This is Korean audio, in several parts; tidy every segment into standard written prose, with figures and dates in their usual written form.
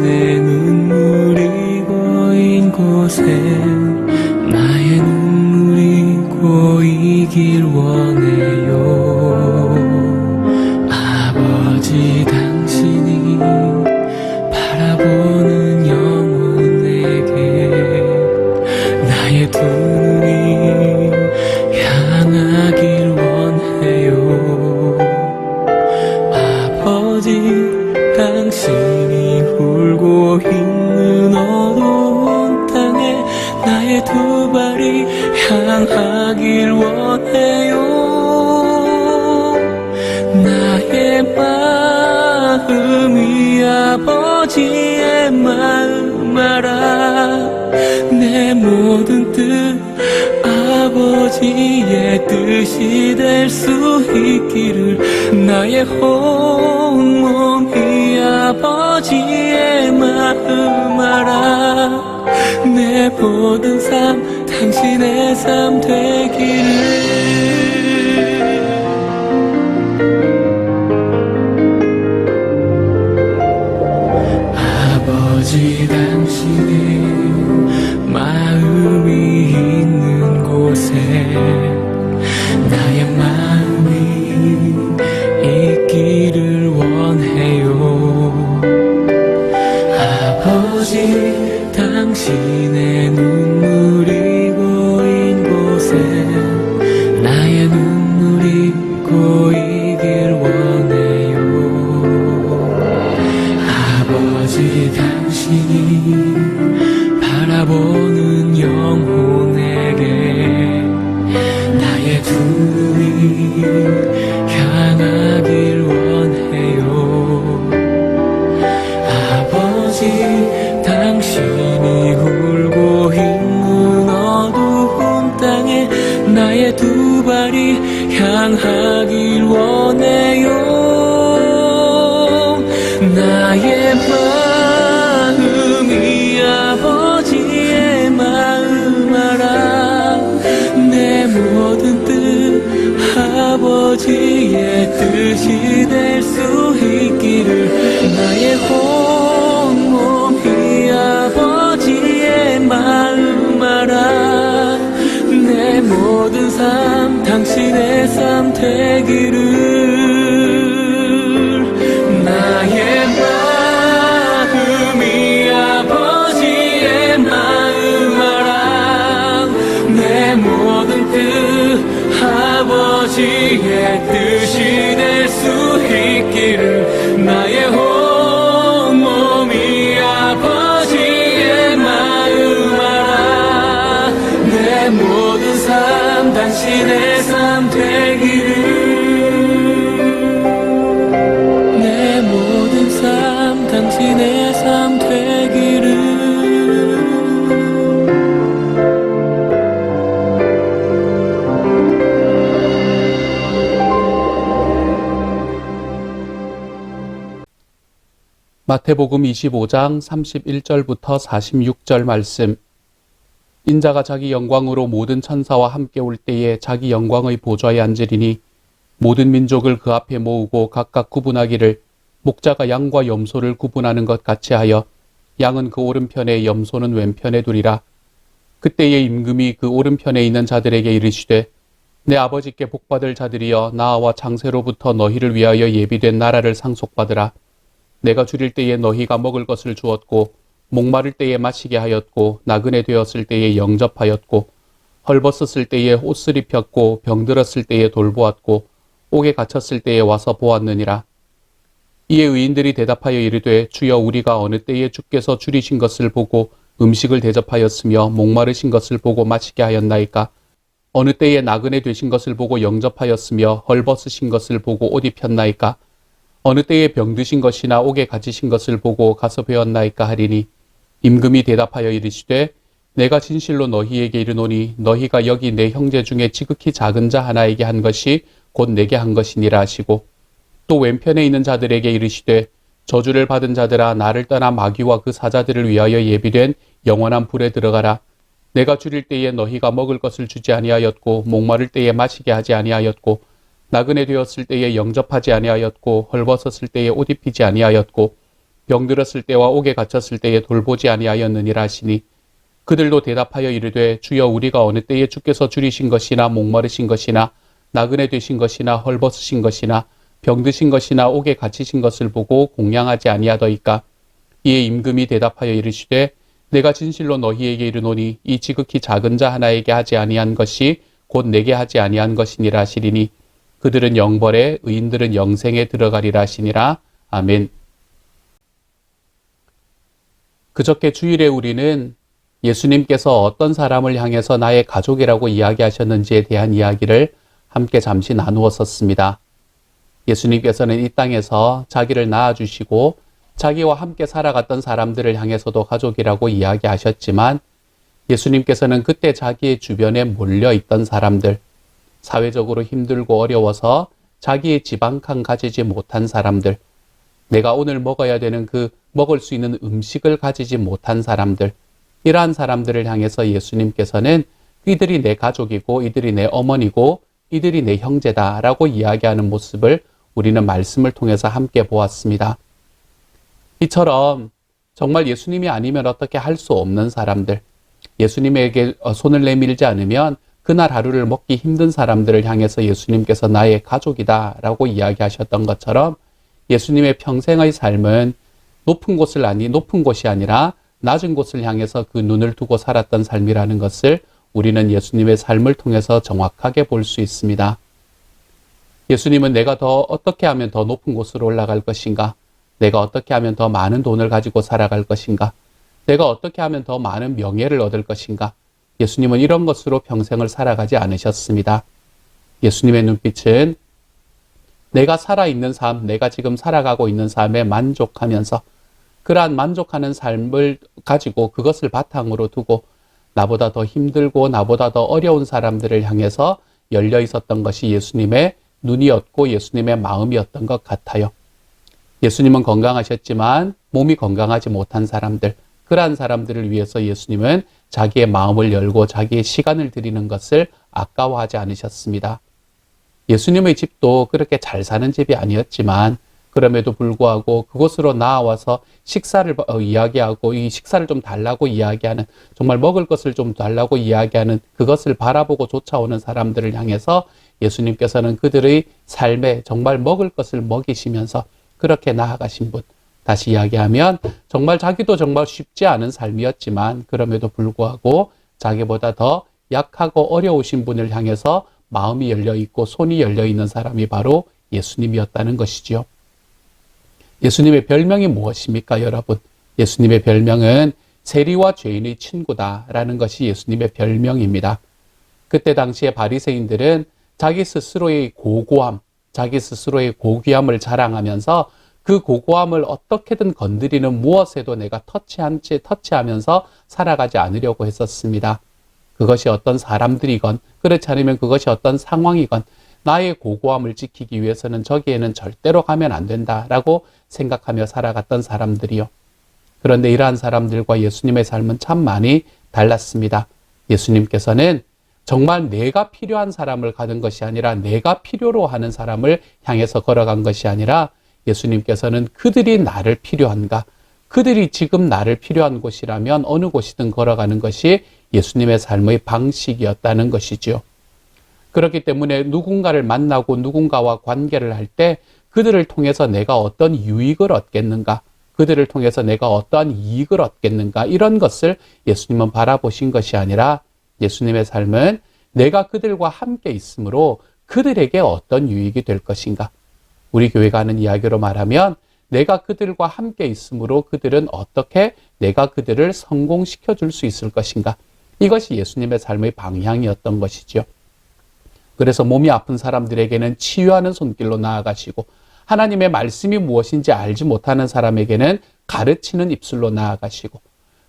당신의 눈물이 고인 곳에 나의 눈물이 고이길 원해요. 아버지 당신이 바라보는 영혼에게 나의 두 눈이 향하길 원해요. 아버지 당신이 울고 있는 어두운 땅에 나의 두 발이 향하길 원해요. 나의 마음이 아버지의 마음 알아. 내 모든 뜻 아버지의 뜻이 될 수 있기를. 나의 온몸이 아버지의 마음 알아. 내 모든 삶 당신의 삶 되기를. 아버지 당신의 마음이 있는 곳에 나의 마음이 있기를 원해요. 아버지 당신의 눈물이 고인 곳에 나의 눈물이 고이길 원해요. 아버지 당신이 바라보는 영혼에게 나의 두 눈이 향하길 원해요. 아버지 당신이 울고 있는 어두운 땅에 나의 두 발이 향하길 원해요. 나의 마음이 아버지의 마음 알아. 내 모든 뜻 아버지의 뜻이 될 수 있기를. 나의 온몸이 아버지의 마음 알아. 내 모든 삶 당신의 삶 되기를. 나의 마음이 아버지의 마음 알아. 내 모든 뜻 아버지의 뜻이 될 수 있기를. 나의 온몸이 아버지의 마음 알아. 내 모든 삶 당신의 삶 되기를. 내 모든 삶 당신의 삶 되기를. 마태복음 25장 31절부터 46절 말씀. 인자가 자기 영광으로 모든 천사와 함께 올 때에 자기 영광의 보좌에 앉으리니 모든 민족을 그 앞에 모으고 각각 구분하기를 목자가 양과 염소를 구분하는 것 같이 하여 양은 그 오른편에 염소는 왼편에 두리라. 그때에 임금이 그 오른편에 있는 자들에게 이르시되 내 아버지께 복받을 자들이여 나와 창세로부터 너희를 위하여 예비된 나라를 상속받으라. 내가 줄일 때에 너희가 먹을 것을 주었고 목마를 때에 마시게 하였고 나그네 되었을 때에 영접하였고 헐벗었을 때에 옷을 입혔고 병들었을 때에 돌보았고 옥에 갇혔을 때에 와서 보았느니라. 이에 의인들이 대답하여 이르되 주여 우리가 어느 때에 주께서 줄이신 것을 보고 음식을 대접하였으며 목마르신 것을 보고 마시게 하였나이까. 어느 때에 나그네 되신 것을 보고 영접하였으며 헐벗으신 것을 보고 옷 입혔나이까. 어느 때에 병드신 것이나 옥에 갇히신 것을 보고 가서 배웠나이까 하리니 임금이 대답하여 이르시되 내가 진실로 너희에게 이르노니 너희가 여기 내 형제 중에 지극히 작은 자 하나에게 한 것이 곧 내게 한 것이니라 하시고 또 왼편에 있는 자들에게 이르시되 저주를 받은 자들아 나를 떠나 마귀와 그 사자들을 위하여 예비된 영원한 불에 들어가라. 내가 줄일 때에 너희가 먹을 것을 주지 아니하였고 목마를 때에 마시게 하지 아니하였고 나그네 되었을 때에 영접하지 아니하였고 헐벗었을 때에 옷 입히지 아니하였고 병들었을 때와 옥에 갇혔을 때에 돌보지 아니하였느니라 하시니 그들도 대답하여 이르되 주여 우리가 어느 때에 주께서 줄이신 것이나 목마르신 것이나 나그네 되신 것이나 헐벗으신 것이나 병드신 것이나 옥에 갇히신 것을 보고 공양하지 아니하더이까. 이에 임금이 대답하여 이르시되 내가 진실로 너희에게 이르노니 이 지극히 작은 자 하나에게 하지 아니한 것이 곧 내게 하지 아니한 것이니라 하시리니 그들은 영벌에 의인들은 영생에 들어가리라 하시니라. 아멘. 그저께 주일에 우리는 예수님께서 어떤 사람을 향해서 나의 가족이라고 이야기하셨는지에 대한 이야기를 함께 잠시 나누었었습니다. 예수님께서는 이 땅에서 자기를 낳아주시고 자기와 함께 살아갔던 사람들을 향해서도 가족이라고 이야기하셨지만 예수님께서는 그때 자기의 주변에 몰려있던 사람들, 사회적으로 힘들고 어려워서 자기의 집 한 칸 가지지 못한 사람들, 내가 오늘 먹어야 되는 그 먹을 수 있는 음식을 가지지 못한 사람들, 이러한 사람들을 향해서 예수님께서는 이들이 내 가족이고 이들이 내 어머니고 이들이 내 형제다라고 이야기하는 모습을 우리는 말씀을 통해서 함께 보았습니다. 이처럼 정말 예수님이 아니면 어떻게 할 수 없는 사람들, 예수님에게 손을 내밀지 않으면 그날 하루를 먹기 힘든 사람들을 향해서 예수님께서 나의 가족이다라고 이야기하셨던 것처럼 예수님의 평생의 삶은 높은 곳이 아니라 낮은 곳을 향해서 그 눈을 두고 살았던 삶이라는 것을 우리는 예수님의 삶을 통해서 정확하게 볼 수 있습니다. 예수님은 내가 어떻게 하면 더 높은 곳으로 올라갈 것인가? 내가 어떻게 하면 더 많은 돈을 가지고 살아갈 것인가? 내가 어떻게 하면 더 많은 명예를 얻을 것인가? 예수님은 이런 것으로 평생을 살아가지 않으셨습니다. 예수님의 눈빛은 내가 살아있는 삶, 내가 지금 살아가고 있는 삶에 만족하면서 그러한 만족하는 삶을 가지고 그것을 바탕으로 두고 나보다 더 힘들고 나보다 더 어려운 사람들을 향해서 열려 있었던 것이 예수님의 눈이었고 예수님의 마음이었던 것 같아요. 예수님은 건강하셨지만 몸이 건강하지 못한 사람들, 그러한 사람들을 위해서 예수님은 자기의 마음을 열고 자기의 시간을 드리는 것을 아까워하지 않으셨습니다. 예수님의 집도 그렇게 잘 사는 집이 아니었지만 그럼에도 불구하고 그곳으로 나와서 식사를 이야기하고 이 식사를 좀 달라고 이야기하는, 정말 먹을 것을 좀 달라고 이야기하는 그것을 바라보고 쫓아오는 사람들을 향해서 예수님께서는 그들의 삶에 정말 먹을 것을 먹이시면서 그렇게 나아가신 분, 다시 이야기하면 정말 자기도 정말 쉽지 않은 삶이었지만 그럼에도 불구하고 자기보다 더 약하고 어려우신 분을 향해서 마음이 열려있고 손이 열려있는 사람이 바로 예수님이었다는 것이지요. 예수님의 별명이 무엇입니까, 여러분? 예수님의 별명은 세리와 죄인의 친구다라는 것이 예수님의 별명입니다. 그때 당시에 바리새인들은 자기 스스로의 고고함, 자기 스스로의 고귀함을 자랑하면서 그 고고함을 어떻게든 건드리는 무엇에도 내가 터치하면서 살아가지 않으려고 했었습니다. 그것이 어떤 사람들이건 그렇지 않으면 그것이 어떤 상황이건 나의 고고함을 지키기 위해서는 저기에는 절대로 가면 안 된다라고 생각하며 살아갔던 사람들이요. 그런데 이러한 사람들과 예수님의 삶은 참 많이 달랐습니다. 예수님께서는 정말 내가 필요한 사람을 가는 것이 아니라 내가 필요로 하는 사람을 향해서 걸어간 것이 아니라 예수님께서는 그들이 나를 필요한가? 그들이 지금 나를 필요한 곳이라면 어느 곳이든 걸어가는 것이 예수님의 삶의 방식이었다는 것이죠. 그렇기 때문에 누군가를 만나고 누군가와 관계를 할 때 그들을 통해서 내가 어떤 유익을 얻겠는가? 그들을 통해서 내가 어떠한 이익을 얻겠는가? 이런 것을 예수님은 바라보신 것이 아니라 예수님의 삶은 내가 그들과 함께 있으므로 그들에게 어떤 유익이 될 것인가? 우리 교회가 하는 이야기로 말하면 내가 그들과 함께 있으므로 그들은 어떻게 내가 그들을 성공시켜 줄 수 있을 것인가? 이것이 예수님의 삶의 방향이었던 것이죠. 그래서 몸이 아픈 사람들에게는 치유하는 손길로 나아가시고 하나님의 말씀이 무엇인지 알지 못하는 사람에게는 가르치는 입술로 나아가시고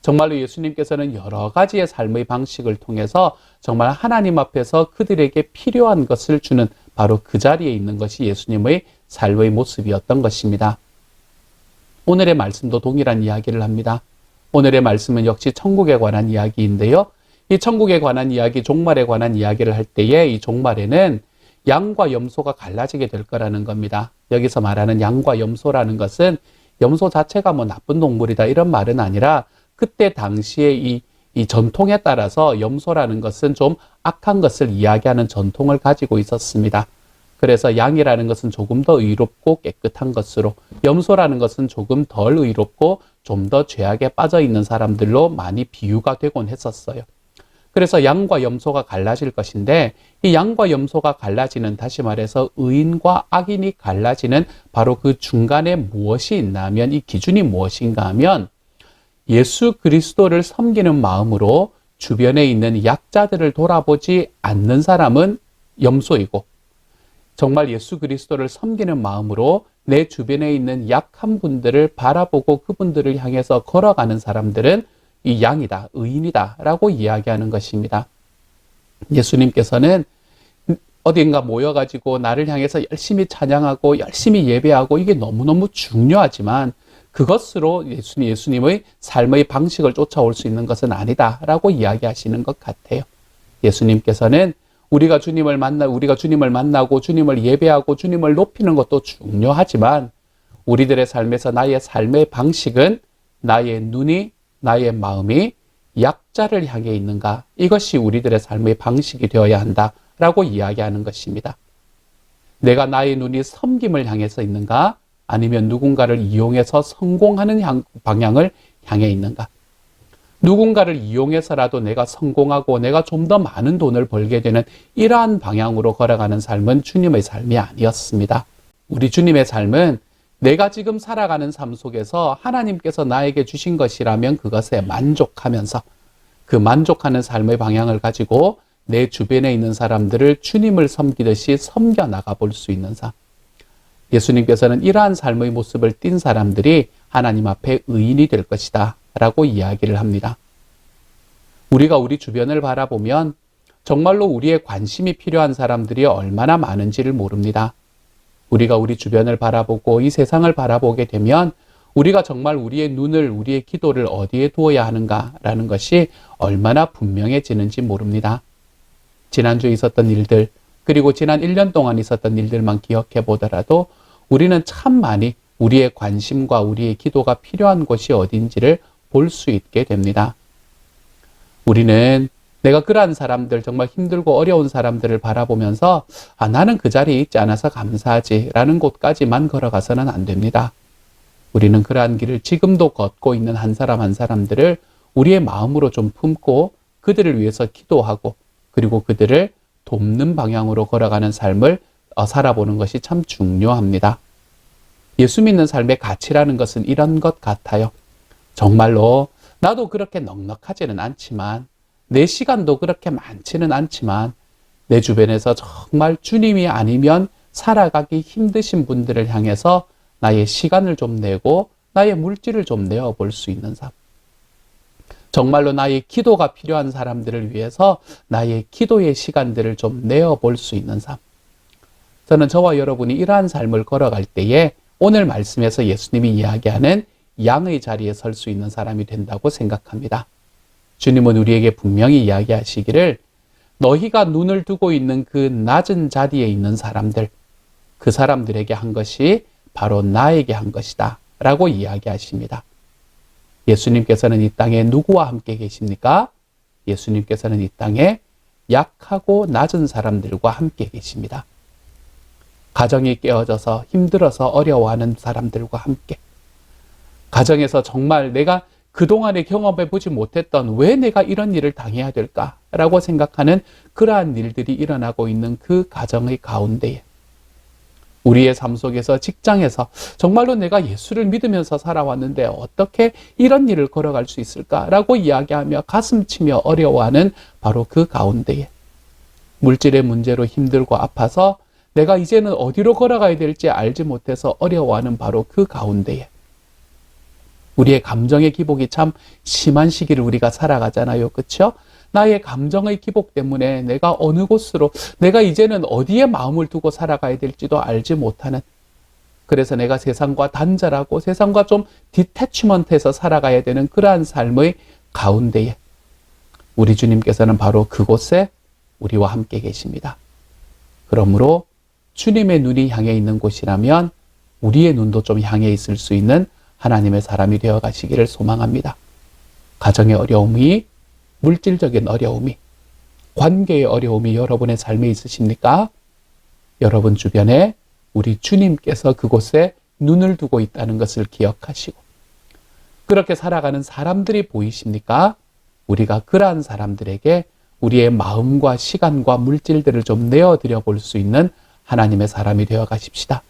정말로 예수님께서는 여러 가지의 삶의 방식을 통해서 정말 하나님 앞에서 그들에게 필요한 것을 주는 바로 그 자리에 있는 것이 예수님의 삶의 모습이었던 것입니다. 오늘의 말씀도 동일한 이야기를 합니다. 오늘의 말씀은 역시 천국에 관한 이야기인데요. 이 천국에 관한 이야기, 종말에 관한 이야기를 할 때에 이 종말에는 양과 염소가 갈라지게 될 거라는 겁니다. 여기서 말하는 양과 염소라는 것은 염소 자체가 뭐 나쁜 동물이다 이런 말은 아니라 그때 당시에 이 전통에 따라서 염소라는 것은 좀 악한 것을 이야기하는 전통을 가지고 있었습니다. 그래서 양이라는 것은 조금 더 의롭고 깨끗한 것으로, 염소라는 것은 조금 덜 의롭고 좀 더 죄악에 빠져 있는 사람들로 많이 비유가 되곤 했었어요. 그래서 양과 염소가 갈라질 것인데, 이 양과 염소가 갈라지는, 다시 말해서 의인과 악인이 갈라지는 바로 그 중간에 무엇이 있나 하면, 이 기준이 무엇인가 하면 예수 그리스도를 섬기는 마음으로 주변에 있는 약자들을 돌아보지 않는 사람은 염소이고, 정말 예수 그리스도를 섬기는 마음으로 내 주변에 있는 약한 분들을 바라보고 그분들을 향해서 걸어가는 사람들은 이 양이다, 의인이다 라고 이야기하는 것입니다. 예수님께서는 어딘가 모여가지고 나를 향해서 열심히 찬양하고 열심히 예배하고 이게 너무너무 중요하지만 그것으로 예수님의 삶의 방식을 쫓아올 수 있는 것은 아니다 라고 이야기하시는 것 같아요. 예수님께서는 우리가 주님을 만나고 주님을 예배하고 주님을 높이는 것도 중요하지만 우리들의 삶에서 나의 삶의 방식은 나의 눈이, 나의 마음이 약자를 향해 있는가, 이것이 우리들의 삶의 방식이 되어야 한다라고 이야기하는 것입니다. 내가 나의 눈이 섬김을 향해서 있는가, 아니면 누군가를 이용해서 성공하는 방향을 향해 있는가. 누군가를 이용해서라도 내가 성공하고 내가 좀 더 많은 돈을 벌게 되는 이러한 방향으로 걸어가는 삶은 주님의 삶이 아니었습니다. 우리 주님의 삶은 내가 지금 살아가는 삶 속에서 하나님께서 나에게 주신 것이라면 그것에 만족하면서 그 만족하는 삶의 방향을 가지고 내 주변에 있는 사람들을 주님을 섬기듯이 섬겨 나가 볼 수 있는 삶. 예수님께서는 이러한 삶의 모습을 띈 사람들이 하나님 앞에 의인이 될 것이다 라고 이야기를 합니다. 우리가 우리 주변을 바라보면 정말로 우리의 관심이 필요한 사람들이 얼마나 많은지를 모릅니다. 우리가 우리 주변을 바라보고 이 세상을 바라보게 되면 우리가 정말 우리의 눈을, 우리의 기도를 어디에 두어야 하는가라는 것이 얼마나 분명해지는지 모릅니다. 지난주에 있었던 일들, 그리고 지난 1년 동안 있었던 일들만 기억해 보더라도 우리는 참 많이 우리의 관심과 우리의 기도가 필요한 곳이 어딘지를 볼 수 있게 됩니다. 우리는 내가 그러한 사람들, 정말 힘들고 어려운 사람들을 바라보면서 나는 그 자리에 있지 않아서 감사하지 라는 곳까지만 걸어가서는 안 됩니다. 우리는 그러한 길을 지금도 걷고 있는 한 사람 한 사람들을 우리의 마음으로 좀 품고 그들을 위해서 기도하고 그리고 그들을 돕는 방향으로 걸어가는 삶을 살아보는 것이 참 중요합니다. 예수 믿는 삶의 가치라는 것은 이런 것 같아요. 정말로 나도 그렇게 넉넉하지는 않지만 내 시간도 그렇게 많지는 않지만 내 주변에서 정말 주님이 아니면 살아가기 힘드신 분들을 향해서 나의 시간을 좀 내고 나의 물질을 좀 내어볼 수 있는 삶. 정말로 나의 기도가 필요한 사람들을 위해서 나의 기도의 시간들을 좀 내어볼 수 있는 삶. 저는 저와 여러분이 이러한 삶을 걸어갈 때에 오늘 말씀에서 예수님이 이야기하는 양의 자리에 설 수 있는 사람이 된다고 생각합니다. 주님은 우리에게 분명히 이야기하시기를 너희가 눈을 두고 있는 그 낮은 자리에 있는 사람들, 그 사람들에게 한 것이 바로 나에게 한 것이다 라고 이야기하십니다. 예수님께서는 이 땅에 누구와 함께 계십니까? 예수님께서는 이 땅에 약하고 낮은 사람들과 함께 계십니다. 가정이 깨어져서 힘들어서 어려워하는 사람들과 함께, 가정에서 정말 내가 그동안에 경험해 보지 못했던 왜 내가 이런 일을 당해야 될까라고 생각하는 그러한 일들이 일어나고 있는 그 가정의 가운데에, 우리의 삶 속에서 직장에서 정말로 내가 예수를 믿으면서 살아왔는데 어떻게 이런 일을 걸어갈 수 있을까라고 이야기하며 가슴치며 어려워하는 바로 그 가운데에, 물질의 문제로 힘들고 아파서 내가 이제는 어디로 걸어가야 될지 알지 못해서 어려워하는 바로 그 가운데에, 우리의 감정의 기복이 참 심한 시기를 우리가 살아가잖아요. 그렇죠? 나의 감정의 기복 때문에 내가 어느 곳으로, 내가 이제는 어디에 마음을 두고 살아가야 될지도 알지 못하는, 그래서 내가 세상과 단절하고 세상과 좀 디태치먼트해서 살아가야 되는 그러한 삶의 가운데에 우리 주님께서는 바로 그곳에 우리와 함께 계십니다. 그러므로 주님의 눈이 향해 있는 곳이라면 우리의 눈도 좀 향해 있을 수 있는 하나님의 사람이 되어 가시기를 소망합니다. 가정의 어려움이, 물질적인 어려움이, 관계의 어려움이 여러분의 삶에 있으십니까? 여러분 주변에 우리 주님께서 그곳에 눈을 두고 있다는 것을 기억하시고, 그렇게 살아가는 사람들이 보이십니까? 우리가 그러한 사람들에게 우리의 마음과 시간과 물질들을 좀 내어드려 볼 수 있는 하나님의 사람이 되어 가십시다.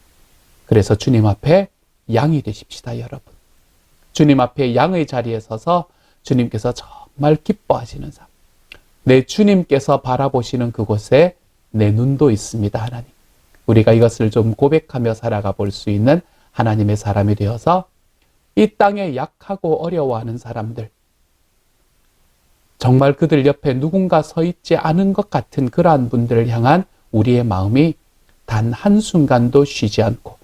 그래서 주님 앞에 양이 되십시다, 여러분. 주님 앞에 양의 자리에 서서 주님께서 정말 기뻐하시는 삶. 내 주님께서 바라보시는 그곳에 내 눈도 있습니다, 하나님. 우리가 이것을 좀 고백하며 살아가 볼 수 있는 하나님의 사람이 되어서 이 땅에 약하고 어려워하는 사람들, 정말 그들 옆에 누군가 서 있지 않은 것 같은 그러한 분들을 향한 우리의 마음이 단 한순간도 쉬지 않고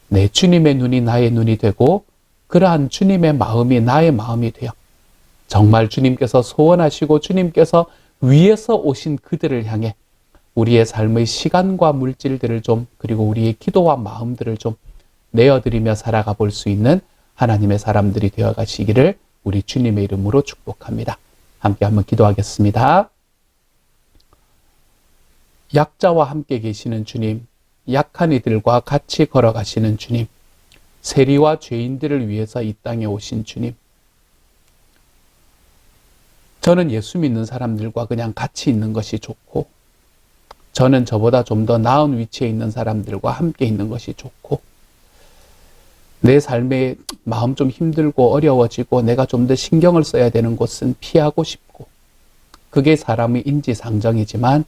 내 주님의 눈이 나의 눈이 되고 그러한 주님의 마음이 나의 마음이 되어 정말 주님께서 소원하시고 주님께서 위에서 오신 그들을 향해 우리의 삶의 시간과 물질들을 좀, 그리고 우리의 기도와 마음들을 좀 내어드리며 살아가 볼 수 있는 하나님의 사람들이 되어 가시기를 우리 주님의 이름으로 축복합니다. 함께 한번 기도하겠습니다. 약자와 함께 계시는 주님, 약한 이들과 같이 걸어가시는 주님, 세리와 죄인들을 위해서 이 땅에 오신 주님, 저는 예수 믿는 사람들과 그냥 같이 있는 것이 좋고, 저는 저보다 좀 더 나은 위치에 있는 사람들과 함께 있는 것이 좋고, 내 삶에 마음 좀 힘들고 어려워지고 내가 좀 더 신경을 써야 되는 곳은 피하고 싶고, 그게 사람의 인지상정이지만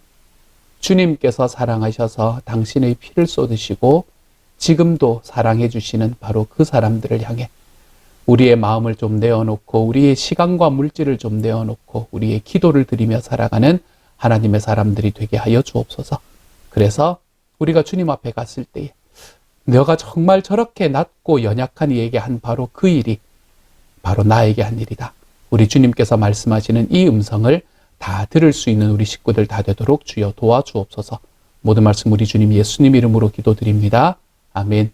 주님께서 사랑하셔서 당신의 피를 쏟으시고 지금도 사랑해 주시는 바로 그 사람들을 향해 우리의 마음을 좀 내어놓고 우리의 시간과 물질을 좀 내어놓고 우리의 기도를 드리며 살아가는 하나님의 사람들이 되게 하여 주옵소서. 그래서 우리가 주님 앞에 갔을 때에 너가 정말 저렇게 낮고 연약한 이에게 한 바로 그 일이 바로 나에게 한 일이다. 우리 주님께서 말씀하시는 이 음성을 다 들을 수 있는 우리 식구들 다 되도록 주여 도와주옵소서. 모든 말씀 우리 주님 예수님 이름으로 기도드립니다. 아멘.